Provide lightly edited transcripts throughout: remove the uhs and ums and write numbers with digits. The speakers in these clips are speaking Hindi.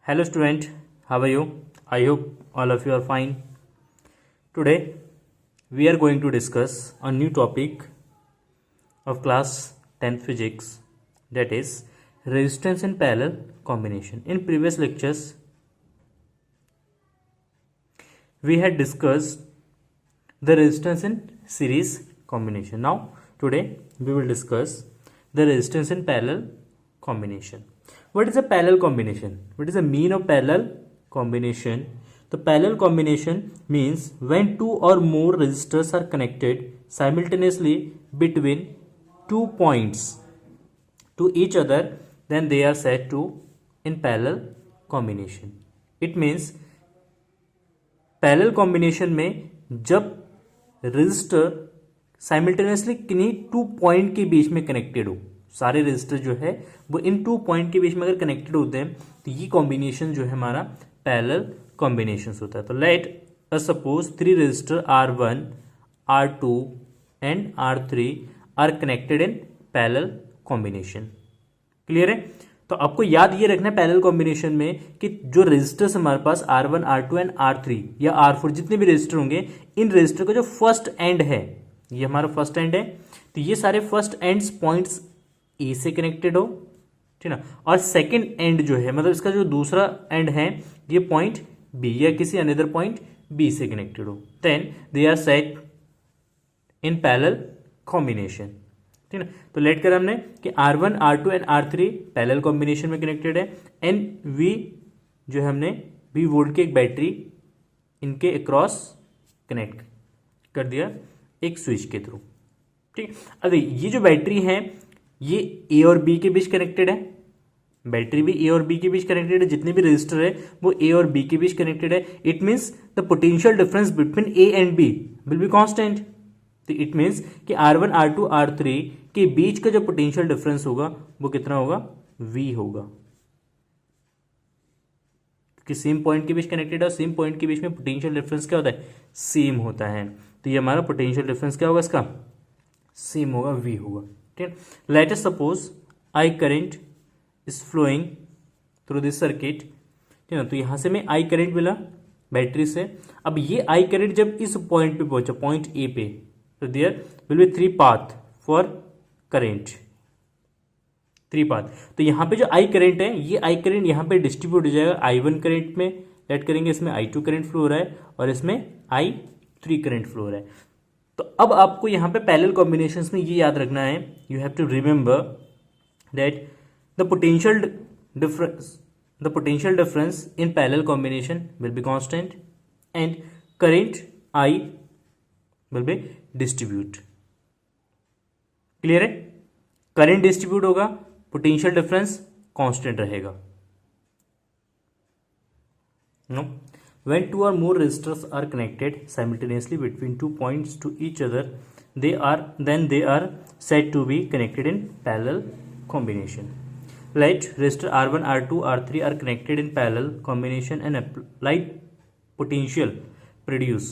Hello student, how are you? I hope all of you are fine. Today we are going to discuss a new topic of class 10th physics, that is resistance in parallel combination. In previous lectures we had discussed the resistance in series combination. Now today we will discuss the resistance in parallel combination. What is a parallel combination? What is the meaning of parallel combination? The parallel combination means when two or more resistors are connected simultaneously between 2 points to each other, then they are said to in parallel combination. It means parallel combination में जब रेजिस्टर साइमल्टेनियसली किन्हीं 2 पॉइंट के बीच में कनेक्टेड हो, सारे रेजिस्टर जो है वो इन 2 पॉइंट के बीच में अगर कनेक्टेड होते हैं तो ये कॉम्बिनेशन जो है हमारा पैरेलल कॉम्बिनेशन होता है. तो let us suppose 3 resistor R1, R2 and R3 are connected in parallel combination. Clear है? तो आपको याद ये रखना है पैरेलल कॉम्बिनेशन में कि जो रेजिस्टर्स हमारे पास R1, R2 एंड R3 या R4 जितने भी रेजिस्टर होंगे, इन रेजिस्टर का जो फर्स्ट एंड है, ये हमारा फर्स्ट एंड है, तो ये सारे फर्स्ट एंड्स पॉइंट्स ए से कनेक्टेड हो, ठीक ना, और सेकंड एंड जो है मतलब इसका जो दूसरा एंड है ये पॉइंट बी या किसी अनदर पॉइंट बी से कनेक्टेड हो, then they are set in parallel combination. ठीक है, तो लेट कर हमने कि R1, R2 and R3 parallel combination में कनेक्टेड है एंड V जो है हमने V वोल्ट की एक बैटरी इनके अक्रॉस कनेक्ट कर दिया एक स्विच के थ्रू. ठीक, अब ये जो बैटरी है ये A और B के बीच कनेक्टेड है, बैटरी भी A और B के बीच कनेक्टेड है, जितने भी रेजिस्टर है वो A और B के बीच कनेक्टेड है. It means the potential difference between A and B will be constant. तो इट मीन्स कि R1, R2, R3 के बीच का जो पोटेंशियल डिफरेंस होगा वो कितना होगा? V होगा, क्योंकि सेम पॉइंट के बीच कनेक्टेड है और सेम पॉइंट के बीच में पोटेंशियल डिफरेंस क्या होता है? सेम होता है. तो ये हमारा पोटेंशियल डिफरेंस क्या होगा? इसका सेम होगा, V होगा. ठीक, let us suppose I current is flowing through this circuit. ठीक है, तो यहां से मैं I करंट मिला बैटरी से. अब ये I करंट जब इस पॉइंट पे पहुंचा, पॉइंट A पे, तो there will be 3 path for current, 3 path. तो यहां पे जो I करंट है ये I करंट यहां पे डिस्ट्रीब्यूट हो जाएगा I1 करंट में. लेट करेंगे इसमें I2 करंट फ्लो हो रहा है और इसमें I3 करंट फ्लो हो रहा है. तो अब आपको यहां पे पैरेलल कॉम्बिनेशंस में ये याद रखना है, you have to remember that the potential difference in parallel combination will be constant and current I will be distribute. Clear है? करंट डिस्ट्रीब्यूट होगा, पोटेंशियल डिफरेंस कांस्टेंट रहेगा. No, when 2 or more resistors are connected simultaneously between 2 points to each other, they are said to be connected in parallel combination. Let resistor R1, R2, R3 are connected in parallel combination and applied potential produce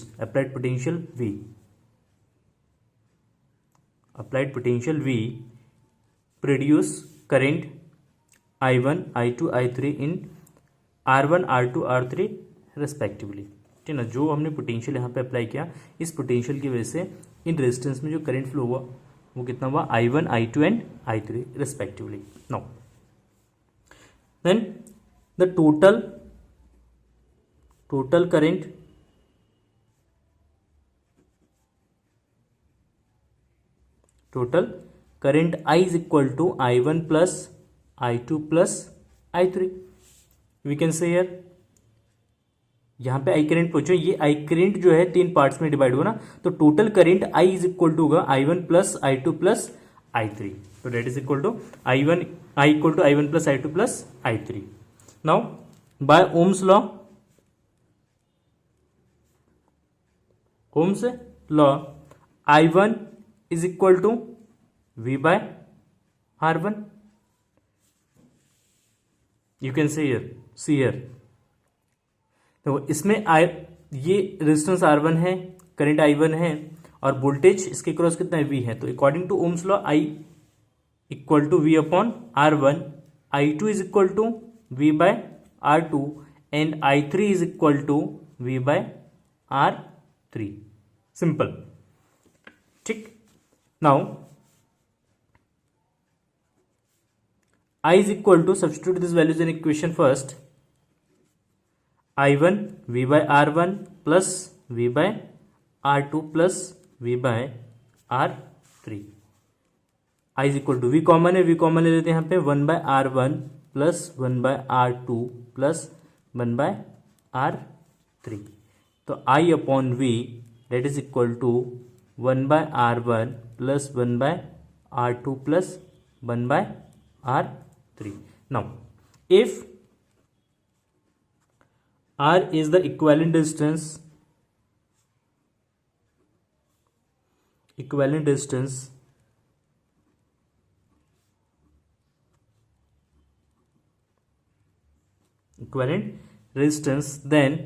current I1, I2, I3 in R1, R2, R3 respectively. ठीक है ना, जो हमने पोटेंशियल यहाँ पे अप्लाई किया, इस पोटेंशियल की वजह से इन रेजिस्टेंस में जो करंट फ्लो हुआ वो कितना हुआ? I1, I2 and I3 respectively. Now then the total current I is equal to I1 plus I2 plus I3. We can say here यहां पे I करंट पहुंचे, ये I करंट जो है 3 पार्ट्स में डिवाइड हुआ ना, तो total current I is equal to होगा I1 plus I2 plus I3. तो that is equal to I equal to I1 plus I2 plus I3. Now by Ohm's law I1 is equal to V by R1. You can see here तो इसमें ये रेजिस्टेंस R1 है, करंट I1 है और वोल्टेज इसके क्रॉस कितना है? V है. तो according to Ohm's law I equal to V upon R1, I2 is equal to V by R2 and I3 is equal to V by R3. Simple. ठीक. Now I is equal to, substitute these values in equation first. I1 V by R1 plus V by R2 plus V by R3. I is equal to, V common है, V कॉमन ले लेते हैं यहाँ पे, 1 by R1 plus 1 by R2 plus 1 by R3. तो I upon V that is equal to 1 by R1 plus 1 by R2 plus 1 by R3. Now, if R is the equivalent distance equivalent resistance then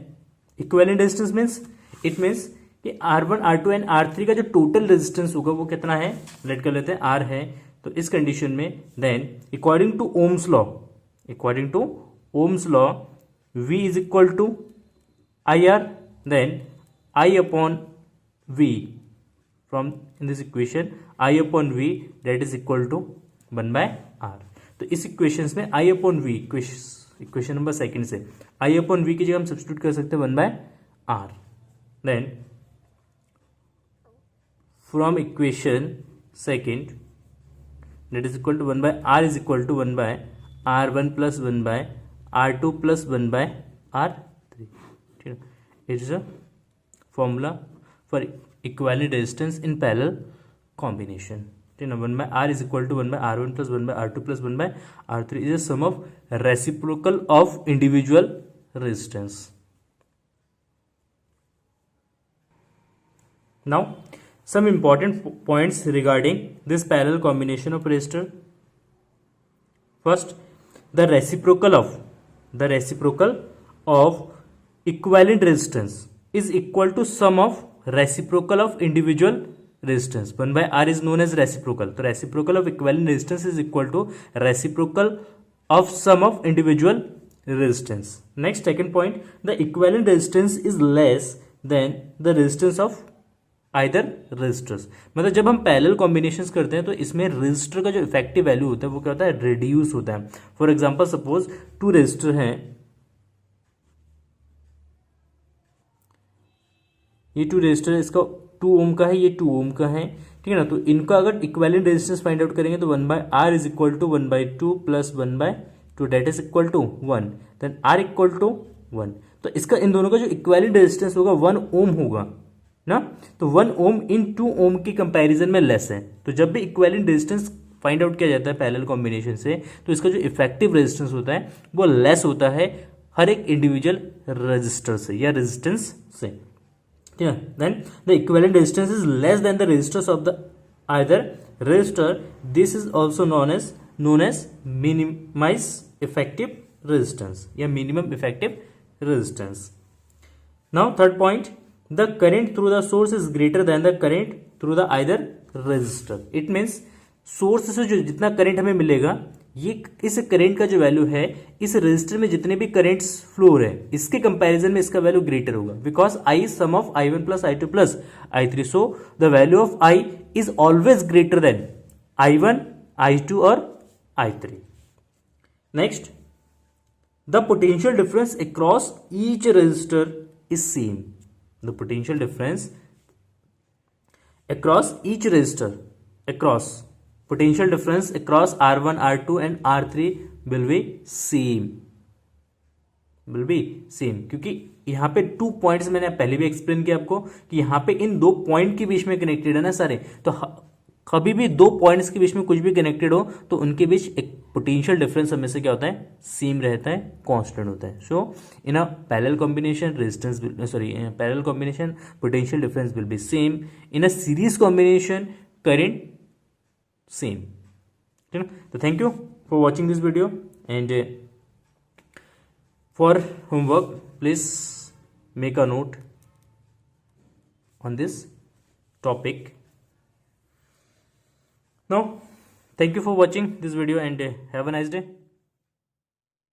equivalent resistance means it means कि R1 R2 एंड R3 का जो टोटल रेजिस्टेंस होगा वो कितना है, लेट कर लेते हैं R है. तो इस कंडीशन में then according to Ohm's law V is equal to I R, then I upon V from in this equation I upon V that is equal to 1 by R. तो इस इक्वेशन में I upon V, equation number second से I अपॉन V की जगह हम सब्स्टिट्यूट कर सकते हैं 1 by R. Then from equation second that is equal to 1 by R is equal to 1 by R1 plus 1 by R2 plus 1 by R3. It is a formula for equivalent resistance in parallel combination. 1 by R is equal to 1 by R1 plus 1 by R2 plus 1 by R3 is a sum of reciprocal of individual resistance. Now, some important points regarding this parallel combination of resistor. First, the reciprocal of equivalent resistance is equal to sum of reciprocal of individual resistance. 1 by R is known as reciprocal. So reciprocal of equivalent resistance is equal to reciprocal of sum of individual resistance. Next, second point, the equivalent resistance is less than the resistance of either resistors. मतलब जब हम पैरेलल कॉम्बिनेशंस करते हैं तो इसमें रेजिस्टर का जो इफेक्टिव वैल्यू होता है वो क्या होता है, रिड्यूस होता है. फॉर एग्जांपल सपोज 2 रेजिस्टर हैं, ये 2 रेजिस्टर, इसका 2 ओम का है, ये 2 ओम का है. ठीक है ना. तो इनका अगर इक्विवेलेंट रेजिस्टेंस फाइंड आउट करेंगे तो 1 by R is equal to 1 by 2 plus 1 by 2 that is equal to 1. देन R इक्वल टू 1. तो इसका इन दोनों का जो इक्विवेलेंट रेजिस्टेंस होगा 1 ओम होगा ना. तो 1 ओम इन 2 ओम की कंपैरिजन में लेस है. तो जब भी इक्विवेलेंट रेजिस्टेंस फाइंड आउट किया जाता है पैरेलल कॉम्बिनेशन से तो इसका जो इफेक्टिव रेजिस्टेंस होता है वो लेस होता है हर एक इंडिविजुअल रेजिस्टर से या रेजिस्टेंस से. ठीक है. Then the equivalent resistance is less than the resistance of the either resistor. This is also known as minimize effective resistance या minimum effective resistance. Now third point, the current through the source is greater than the current through the either resistor. It means source से जो जितना करंट हमें मिलेगा ये इस करंट का जो वैल्यू है इस रेजिस्टर में जितने भी करंट्स फ्लो है इसके कंपैरिजन में इसका वैल्यू ग्रेटर होगा. Because I sum of I1 plus I2 plus I3. So the value of I is always greater than I1, I2 और I3. Next, the potential difference across each resistor is same. The potential difference across each resistor, potential difference across R1, R2 and R3 will be same. क्योंकि यहाँ पे 2 पॉइंट्स मैंने पहले भी एक्सप्लेन किया आपको कि यहाँ पे इन 2 पॉइंट के बीच में कनेक्टेड है ना सारे. तो कभी भी 2 पॉइंट्स के बीच में कुछ भी कनेक्टेड हो तो उनके बीच एक पोटेंशियल डिफरेंस हमेशा से क्या होता है, सेम रहता है, कांस्टेंट होता है. So in a parallel combination parallel combination potential difference will be same. In a series combination current same. ठीक है. तो thank you for watching this video and for homework please make a note on this topic. Now, thank you for watching this video and have a nice day.